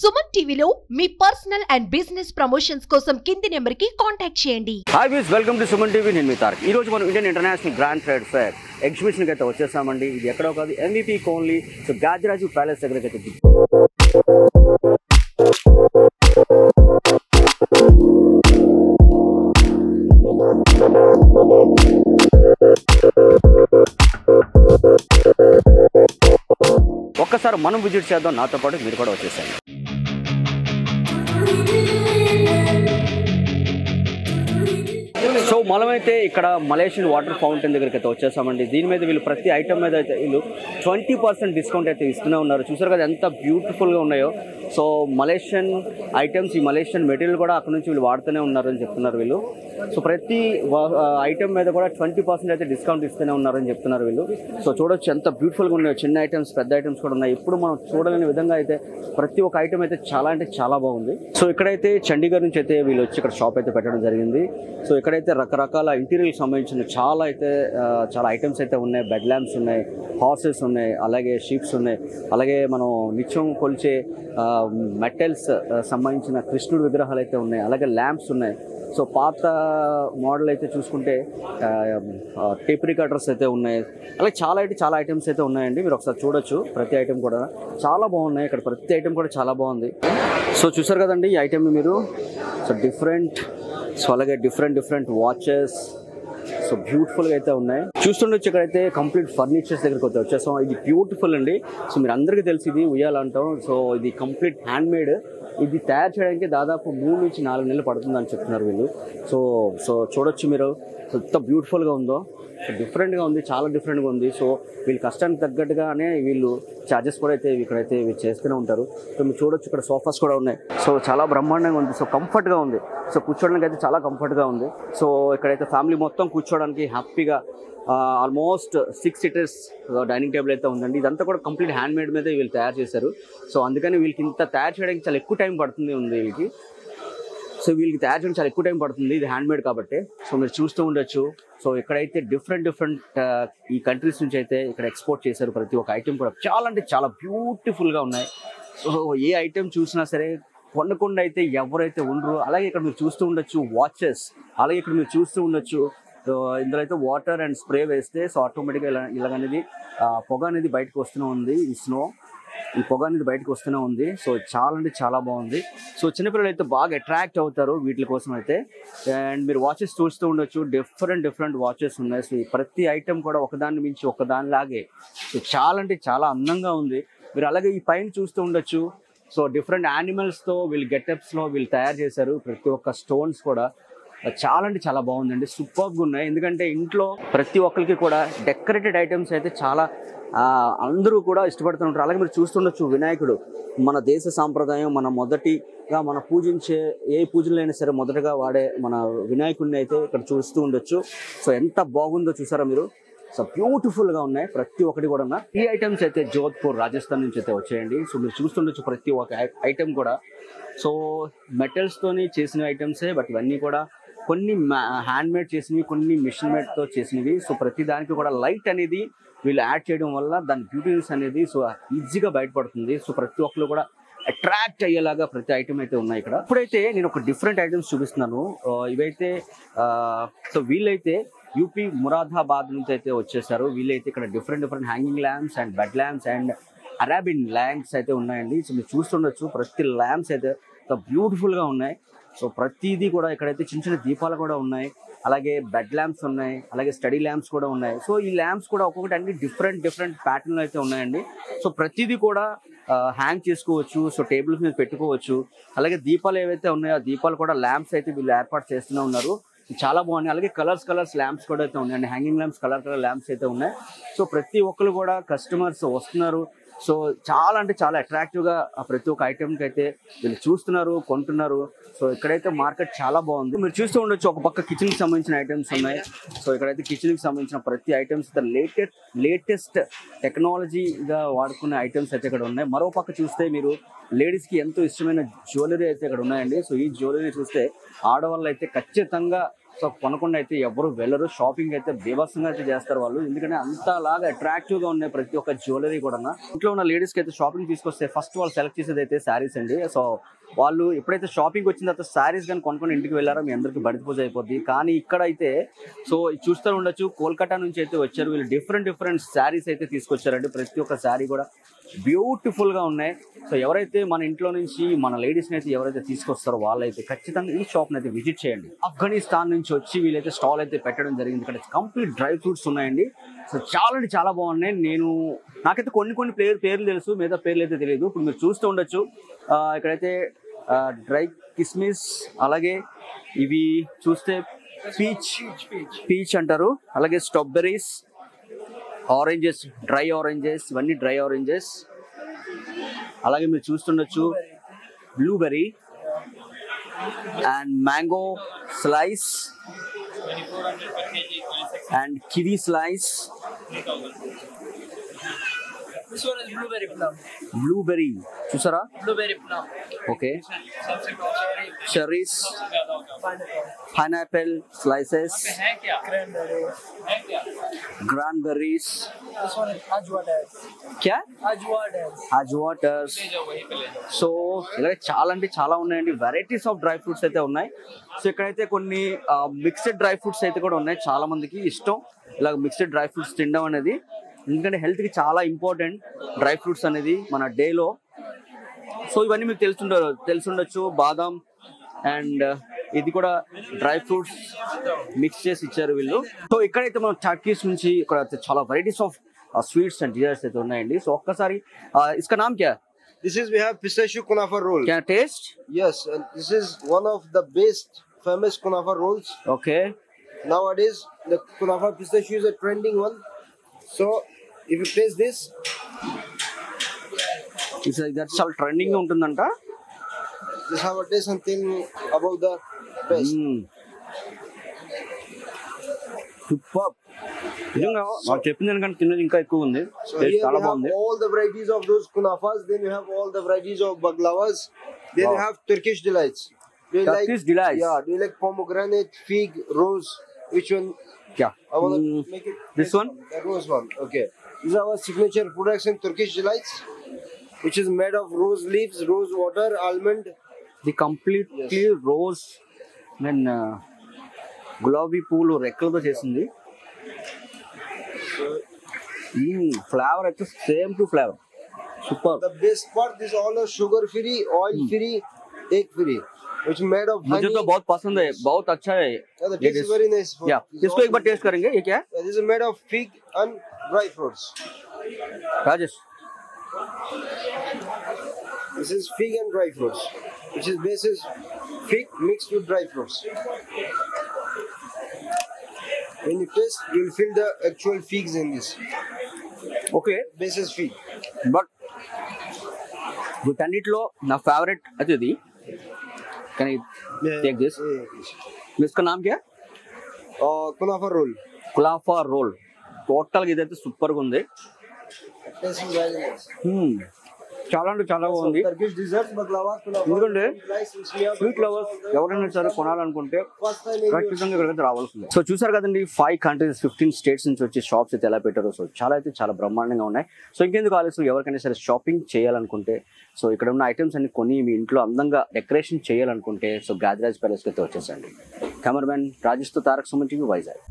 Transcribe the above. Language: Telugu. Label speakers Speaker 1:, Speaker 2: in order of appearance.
Speaker 1: సుమన్ టీవీలో మీ పర్సనల్ అండ్ బిజినెస్ ప్రమోషన్స్ కోసం కింది నెంబర్కి కాంటాక్ట్ చేయండి.
Speaker 2: Hi views, welcome to Suman TV. నేను మీ తారక్. ఈ రోజు మనం Indian international grand trade fair ఎగ్జిబిషన్కి అయితే వచ్చేసామండి. ఇది ఎక్కడో కాదు, MVP కోన్లీ. సో గాజరాజు ప్యాలెస్ దగ్గరికి అయితే ఒక్కసారి మనం విజిట్ చేద్దాం. నాతో పాటు మీరు కూడా వచ్చేసారు. సో మనమైతే ఇక్కడ మలేషియన్ వాటర్ ఫౌంటైన్ దగ్గరికి అయితే వచ్చేసామండి. దీని మీద వీళ్ళు ప్రతి ఐటమ్ మీద అయితే వీళ్ళు 20% డిస్కౌంట్ అయితే ఇస్తూనే ఉన్నారు. చూసారు కదా ఎంత బ్యూటిఫుల్గా ఉన్నాయో. సో మలేషియన్ ఐటమ్స్, ఈ మలేషియన్ మెటీరియల్ కూడా అక్కడ నుంచి వీళ్ళు వాడుతూనే ఉన్నారని చెప్తున్నారు వీళ్ళు. సో ప్రతి ఐటమ్ మీద కూడా 20% అయితే డిస్కౌంట్ ఇస్తూనే ఉన్నారని చెప్తున్నారు వీళ్ళు. సో చూడొచ్చు ఎంత బ్యూటిఫుల్గా ఉన్నాయో. చిన్న ఐటమ్స్, పెద్ద ఐటమ్స్ కూడా ఉన్నాయి. ఇప్పుడు మనం చూడలేని విధంగా అయితే ప్రతి ఒక్క ఐటమ్ అయితే చాలా అంటే చాలా బాగుంది. సో ఇక్కడైతే చండీగఢ్ నుంచి అయితే వీళ్ళు వచ్చి ఇక్కడ షాప్ అయితే పెట్టడం జరిగింది. సో ఇక్కడైతే రకరకాల ఇంటీరియర్కి సంబంధించిన చాలా ఐటమ్స్ అయితే ఉన్నాయి. బెడ్ ల్యాంప్స్ ఉన్నాయి, హార్సెస్ ఉన్నాయి, అలాగే షీప్స్ ఉన్నాయి, అలాగే మనం నిత్యం కొలిచే మెటల్స్ సంబంధించిన కృష్ణుడి విగ్రహాలు అయితే ఉన్నాయి, అలాగే ల్యాంప్స్ ఉన్నాయి. సో పాత మోడల్ అయితే చూసుకుంటే టేప్ రికార్డర్స్ అయితే ఉన్నాయి. అలాగే చాలా ఐటమ్స్ అయితే ఉన్నాయండి. మీరు ఒకసారి చూడొచ్చు. ప్రతి ఐటమ్ కూడా చాలా బాగున్నాయి. ఇక్కడ ప్రతి ఐటమ్ కూడా చాలా బాగుంది. సో చూసారు కదండి ఈ ఐటమ్ మీరు. సో అలాగే డిఫరెంట్ వాచెస్, సో బ్యూటిఫుల్గా అయితే ఉన్నాయి. చూస్తుండొచ్చు. ఇక్కడైతే కంప్లీట్ ఫర్నిచర్స్ దగ్గరికి అయితే వచ్చేసాం. ఇది బ్యూటిఫుల్ అండి. సో మీరు అందరికీ తెలిసి ఇది ఉయ్యాల అంటాం. సో ఇది కంప్లీట్ హ్యాండ్ మేడ్. ఇది తయారు చేయడానికి దాదాపు 3 నుంచి 4 నెలలు పడుతుందని చెప్తున్నారు వీళ్ళు. సో చూడొచ్చు మీరు ఎంత బ్యూటిఫుల్గా ఉందో. సో డిఫరెంట్గా ఉంది, చాలా డిఫరెంట్గా ఉంది. సో వీళ్ళు కష్టానికి తగ్గట్టుగానే వీళ్ళు ఛార్జెస్ కూడా అయితే ఇక్కడైతే వీళ్ళు చేస్తూనే ఉంటారు. సో మీరు చూడొచ్చు ఇక్కడ సోఫాస్ కూడా ఉన్నాయి. సో చాలా బ్రహ్మాండంగా ఉంది. సో కంఫర్ట్గా ఉంది. సో కూర్చోడానికి అయితే చాలా కంఫర్ట్గా ఉంది. సో ఇక్కడైతే ఫ్యామిలీ మొత్తం కూర్చోడానికి హ్యాపీగా ఆల్మోస్ట్ 6 సీటర్స్ డైనింగ్ టేబుల్ అయితే ఉందండి. ఇదంతా కూడా కంప్లీట్ హ్యాండ్ మేడ్ మీద వీళ్ళు తయారు చేశారు. సో అందుకని వీళ్ళకి ఇంత తయారు చేయడానికి చాలా ఎక్కువ టైం పడుతుంది వీళ్ళకి. సో వీళ్ళకి తయారు చేయడానికి చాలా ఎక్కువ టైం పడుతుంది, ఇది హ్యాండ్ మేడ్ కాబట్టి. సో మీరు చూస్తూ ఉండొచ్చు. సో ఇక్కడైతే డిఫరెంట్ ఈ కంట్రీస్ నుంచి అయితే ఇక్కడ ఎక్స్పోర్ట్ చేశారు. ప్రతి ఒక్క ఐటెం కూడా చాలా అంటే చాలా బ్యూటిఫుల్గా ఉన్నాయి. సో ఏ ఐటెం చూసినా సరే కొనకుండా అయితే ఎవరైతే ఉండరు. అలాగే ఇక్కడ మీరు చూస్తూ ఉండొచ్చు వాచెస్, అలాగే ఇక్కడ మీరు చూస్తూ ఉండొచ్చు. సో ఇందులో అయితే వాటర్ అండ్ స్ప్రే వేస్తే సో ఆటోమేటిక్గా ఇలాగనేది పొగ అనేది బయటకు వస్తూనే ఉంది. ఈ పొగ అనేది బయటకు వస్తూనే ఉంది. సో చాలా అంటే చాలా బాగుంది. సో చిన్నపిల్లలు అయితే బాగా అట్రాక్ట్ అవుతారు వీటి కోసం అయితే. అండ్ మీరు వాచెస్ చూస్తూ ఉండొచ్చు. డిఫరెంట్ వాచెస్ ఉన్నాయి. సో ప్రతి ఐటెం కూడా ఒకదాన్ని మించి ఒకదానిలాగే సో చాలా అంటే చాలా అందంగా ఉంది. మీరు అలాగే ఈ పైన చూస్తూ ఉండొచ్చు. సో డిఫరెంట్ యానిమల్స్తో వీళ్ళు గెటప్స్లో వీళ్ళు తయారు చేశారు. ప్రతి ఒక్క స్టోన్స్ కూడా చాలా అంటే చాలా బాగుందండి. సూపర్గా ఉన్నాయి. ఎందుకంటే ఇంట్లో ప్రతి ఒక్కరికి కూడా డెకరేటెడ్ ఐటమ్స్ అయితే చాలా అందరూ కూడా ఇష్టపడుతుంటారు. అలాగే మీరు చూస్తుండొచ్చు వినాయకుడు, మన దేశ సాంప్రదాయం, మన పూజించే ఏ పూజలైనా సరే మొదటగా వాడే మన వినాయకుడిని అయితే ఇక్కడ చూస్తూ ఉండొచ్చు. సో ఎంత బాగుందో చూసారా మీరు. సో బ్యూటిఫుల్గా ఉన్నాయి ప్రతి ఒక్కటి కూడా. ఈ ఐటమ్స్ అయితే జోధ్పూర్, రాజస్థాన్ నుంచి అయితే వచ్చాయండి. సో మీరు చూస్తుండొచ్చు ప్రతి ఒక్క ఐటమ్ కూడా. సో మెటల్స్తోని చేసిన ఐటమ్సే, బట్ ఇవన్నీ కూడా కొన్ని హ్యాండ్ మేడ్ చేసినవి, కొన్ని మిషన్ మేడ్తో చేసినవి. సో ప్రతి దానికి కూడా లైట్ అనేది వీళ్ళు యాడ్ చేయడం వల్ల దాని బ్యూటీనెస్ అనేది సో ఈజీగా బయటపడుతుంది. సో ప్రతి ఒక్కరు కూడా అట్రాక్ట్ అయ్యేలాగా ప్రతి ఐటమ్ అయితే ఉన్నాయి ఇక్కడ. ఇప్పుడైతే నేను ఒక డిఫరెంట్ ఐటమ్స్ చూపిస్తున్నాను. ఇవైతే సో వీళ్ళైతే యూపీ మురాదాబాద్ నుంచి అయితే వచ్చేసారు. వీళ్ళైతే ఇక్కడ different hanging lamps and bed lamps and Arabian lamps అయితే ఉన్నాయండి. సో మీరు చూస్తుండొచ్చు. ప్రతి ల్యాంప్స్ అయితే బ్యూటిఫుల్గా ఉన్నాయి. సో ప్రతిదీ కూడా ఇక్కడైతే చిన్న దీపాలు కూడా ఉన్నాయి, అలాగే బెడ్ ల్యాంప్స్ ఉన్నాయి, అలాగే స్టడీ ల్యాంప్స్ కూడా ఉన్నాయి. సో ఈ ల్యాంప్స్ కూడా ఒక్కొక్కటి అన్ని డిఫరెంట్ ప్యాటర్న్లు అయితే ఉన్నాయండి. సో ప్రతిదీ కూడా హ్యాంగ్ చేసుకోవచ్చు. సో టేబుల్స్ మీద పెట్టుకోవచ్చు. అలాగే దీపాలు ఏవైతే ఉన్నాయో ఆ దీపాలు కూడా ల్యాంప్స్ అయితే వీళ్ళు ఏర్పాటు చేస్తూనే ఉన్నారు. చాలా బాగున్నాయి. అలాగే కలర్స్ ల్యాంప్స్ కూడా అయితే ఉన్నాయండి. హ్యాంగింగ్ ల్యాంప్స్, కలర్ ల్యాంప్స్ అయితే ఉన్నాయి. సో ప్రతి ఒక్కరు కూడా కస్టమర్స్ వస్తున్నారు. సో చాలా అంటే చాలా అట్రాక్టివ్గా ప్రతి ఒక్క ఐటెంకి అయితే వీళ్ళు చూస్తున్నారు, కొంటున్నారు. సో ఇక్కడైతే మార్కెట్ చాలా బాగుంది. మీరు చూస్తూ ఉండొచ్చు. ఒక పక్క కిచెన్కి సంబంధించిన ఐటమ్స్ ఉన్నాయి. సో ఇక్కడైతే కిచెన్కి సంబంధించిన ప్రతి ఐటమ్స్ లేటెస్ట్ టెక్నాలజీగా వాడుకునే ఐటమ్స్ అయితే ఇక్కడ ఉన్నాయి. మరో పక్క చూస్తే మీరు లేడీస్కి ఎంతో ఇష్టమైన జ్యువెలరీ అయితే ఇక్కడ ఉన్నాయండి. సో ఈ జ్యువెలరీ చూస్తే ఆడవాళ్ళు అయితే ఖచ్చితంగా సో కొనకుండా అయితే ఎవరు వెళ్ళరు. షాపింగ్ అయితే బీభత్సంగా అయితే చేస్తారు వాళ్ళు, ఎందుకంటే అంతలాగా అట్రాక్టివ్ గా ఉన్నాయి ప్రతి ఒక్క జ్యువెలరీ కూడా. ఇంట్లో ఉన్న లేడీస్ కి అయితే షాపింగ్ తీసుకొస్తే ఫస్ట్ వాళ్ళు సెలెక్ట్ చేసేది అయితే శారీస్ అండి. సో వాళ్ళు ఎప్పుడైతే షాపింగ్ వచ్చిన తర్వాత శారీస్ కానీ కొనుక్కొని ఇంటికి వెళ్ళారో మీ అందరికి బడిపూజ అయిపోద్ది. కానీ ఇక్కడ అయితే సో చూస్తూ ఉండొచ్చు, కోల్కతా నుంచి అయితే వచ్చారు వీళ్ళు. డిఫరెంట్ శారీస్ అయితే తీసుకొచ్చారండి. ప్రతి ఒక్క శారీ కూడా బ్యూటిఫుల్ గా ఉన్నాయి. సో ఎవరైతే మన ఇంట్లో నుంచి మన లేడీస్ ని అయితే ఎవరైతే తీసుకొస్తారో వాళ్ళైతే ఖచ్చితంగా ఈ షాప్ ని అయితే విజిట్ చేయండి. ఆఫ్ఘనిస్తాన్ నుంచి వచ్చి వీళ్ళైతే స్టాల్ అయితే పెట్టడం జరిగింది. ఇక్కడ కంప్లీట్ డ్రై ఫ్రూట్స్ ఉన్నాయండి. సో చాలా అంటే చాలా బాగున్నాయి. నాకైతే కొన్ని పేర్లు తెలుసు, మిగతా పేర్లు అయితే తెలియదు. ఇప్పుడు మీరు చూస్తూ ఉండొచ్చు, ఇక్కడైతే డ్రై కిస్మిస్, అలాగే ఇవి చూస్తే పీచ్ అంటారు, అలాగే స్ట్రాబెర్రీస్, ఆరెంజెస్, డ్రై ఆరెంజెస్, ఇవన్నీ డ్రై ఆరెంజెస్. అలాగే మీరు చూస్తుండొచ్చు blueberry and mango slice and kiwi slice.
Speaker 3: This one is blueberry plum.
Speaker 2: Blueberry చూసారా?
Speaker 3: Blueberry plum.
Speaker 2: Okay, cherries, pineapple slices,
Speaker 3: Cranberry.
Speaker 2: Cranberries.
Speaker 3: This one is ajwa dates.
Speaker 2: క్యా?
Speaker 3: Ajwa dates.
Speaker 2: అజ్వాటర్స్. సో ఇలా చాలా అంటే చాలా ఉన్నాయండి. వెరైటీస్ ఆఫ్ డ్రై ఫ్రూట్స్ అయితే ఉన్నాయి. సో ఇక్కడైతే కొన్ని మిక్స్డ్ డ్రై ఫ్రూట్స్ అయితే కూడా ఉన్నాయి. చాలా మందికి ఇష్టం ఇలా మిక్స్డ్ డ్రై ఫ్రూట్స్ తినడం అనేది, ఎందుకంటే హెల్త్కి చాలా ఇంపార్టెంట్ డ్రై ఫ్రూట్స్ అనేది మన డేలో. సో ఇవన్నీ మీకు తెలుసుండొచ్చు, బాదాం అండ్ ఇది కూడా డ్రై ఫ్రూట్స్ మిక్స్ చేసి ఇచ్చారు వీళ్ళు. సో ఇక్కడైతే మనం టర్కీస్ నుంచి ఇక్కడ చాలా varieties of sweets and desserts అయితే ఉన్నాయండి. సో ఒక్కసారి ఇస్కా నామ్ క్యా?
Speaker 4: This is we have pistachio kunafa roll.
Speaker 2: క్యా taste?
Speaker 4: Yes, and this is one of the best famous kunafa rolls.
Speaker 2: Okay.
Speaker 4: Nowadays, the kunafa pistachio is a trending one. So, if you taste this,
Speaker 2: చాలా ట్రెండింగ్ ఉంటుందంట.
Speaker 4: just have a taste and tell me about the taste.
Speaker 2: Super. నిజంగా నాకు చెప్పిన దానికంటే తిన్నది ఇంకా ఎక్కువ ఉంది.
Speaker 4: So
Speaker 2: టేస్ట్
Speaker 4: here
Speaker 2: చాలా
Speaker 4: we have
Speaker 2: బాగుంది.
Speaker 4: all the varieties of those kunafas. Then you have all the varieties of baglavas. Then you
Speaker 2: Wow.
Speaker 4: have Turkish delights. Do you
Speaker 2: Turkish delights?
Speaker 4: Yeah. Do you like pomegranate, fig, rose? Which one?
Speaker 2: క్యా?
Speaker 4: I want to make it.
Speaker 2: This one?
Speaker 4: The rose one. Okay. These are our signature products in Turkish delights, which is made of rose leaves, rose water, almond.
Speaker 2: The completely rose and గులాబీ పూలు రెక్కలతో చేసింది. ఫ్లేవర్ అయితే same to flavour. Super.
Speaker 4: The best part is all are sugar free, oil free, egg free, which is made of honey.
Speaker 2: मुझे तो बहुत पसंद है, बहुत अच्छा है.
Speaker 4: Yeah, the taste is very nice.
Speaker 2: या इसको एक बार टेस्ट करेंगे. ये क्या है?
Speaker 4: Yeah, this is made of fig and dry fruits.
Speaker 2: Rajesh,
Speaker 4: This is fig and dry fruits, which is basis fig mixed with dry fruits. When you taste, you will feel the actual figs in this.
Speaker 2: Okay.
Speaker 4: Basis fig.
Speaker 2: But వీటన్నిటిలో నా ఫేవరెట్ అయితే ఇది. Can I take this? इसका नाम क्या है?
Speaker 4: Kunafa roll.
Speaker 2: కులాఫా రోల్. టోటల్గా ఇదైతే సూపర్గా ఉంది.
Speaker 4: Taste is very nice.
Speaker 2: చాలా అంటే చాలా బాగుంది.
Speaker 4: Turkish desserts, baklava, kunafa.
Speaker 2: ఎందుకంటే
Speaker 4: Nice and smear.
Speaker 2: Sweet lovers ఎవరైనా సరే కొనాలనుకుంటే
Speaker 4: First time in
Speaker 2: ఖచ్చితంగా ఇక్కడికైతే రావాల్సింది. సో చూసారు కదండి, 5 కంట్రీస్ 15 స్టేట్స్ నుంచి వచ్చి షాప్స్ అయితే ఎలా పెట్టారో. సో చాలా అయితే చాలా బ్రహ్మాండంగా ఉన్నాయి. సో ఇంకెందుకు ఆలస్యం, ఎవరికైనా సరే షాపింగ్ చేయాలనుకుంటే, సో ఇక్కడ ఉన్న ఐటమ్స్ అన్ని కొని మీ ఇంట్లో అందంగా డెకరేషన్ చేయాలనుకుంటే, సో గాదిరాజ్ ప్యాలెస్కి అయితే వచ్చేసండి. కెమెరామెన్ రాజేష్తో తారక్ సుమన్ టీవీ, వైజాగ్.